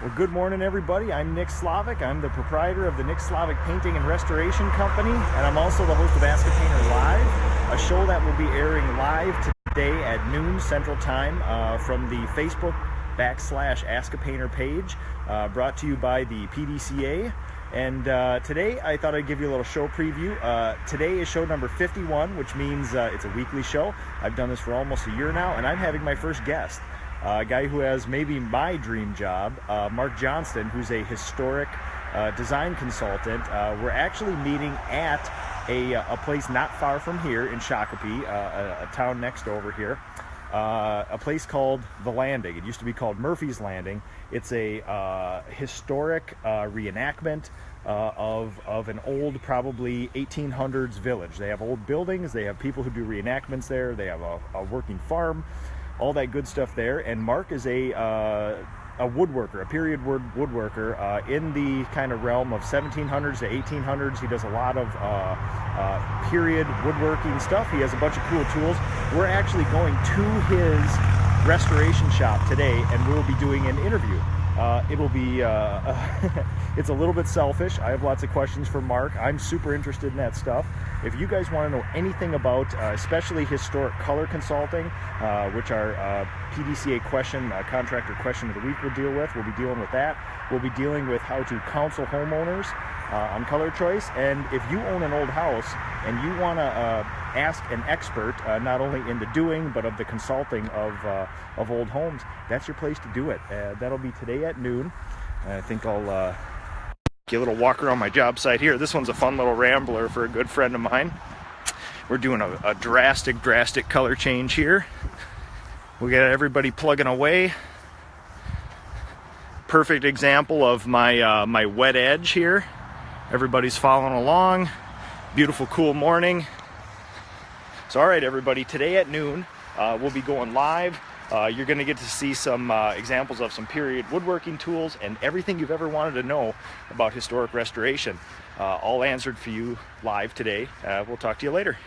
Well, good morning, everybody. I'm Nick Slavik. I'm the proprietor of the Nick Slavik Painting and Restoration Company, and I'm also the host of Askapainter Live, a show that will be airing live today at noon Central Time from the Facebook /Askapainter page, brought to you by the PDCA. And today I thought I'd give you a little show preview. Today is show number 51, which means it's a weekly show. I've done this for almost a year now, and I'm having my first guest. A guy who has maybe my dream job, Mark Johnston, who's a historic design consultant. We're actually meeting at a place not far from here in Shakopee, a town next over here, a place called The Landing. It used to be called Murphy's Landing. It's a historic reenactment of an old, probably 1800s village. They have old buildings, they have people who do reenactments there, they have a working farm, all that good stuff there. And Mark is a woodworker, a period woodworker in the kind of realm of 1700s to 1800s. He does a lot of period woodworking stuff. He has a bunch of cool tools. We're actually going to his restoration shop today, and we'll be doing an interview. It'll be, it's a little bit selfish. I have lots of questions for Mark. I'm super interested in that stuff. If you guys want to know anything about, especially historic color consulting, which our PDCA question, contractor question of the week we'll deal with, we'll be dealing with that. We'll be dealing with how to counsel homeowners on color choice. And if you own an old house and you want to ask an expert, not only in the doing, but of the consulting of old homes, that's your place to do it. That'll be today at noon. I think I'll get a little walk around my job site here. This one's a fun little rambler for a good friend of mine. We're doing a drastic color change here. We got everybody plugging away. Perfect example of my my wet edge here. Everybody's following along. Beautiful, cool morning. So, all right, everybody, today at noon, we'll be going live. You're going to get to see some examples of some period woodworking tools and everything you've ever wanted to know about historic restoration, all answered for you live today. We'll talk to you later.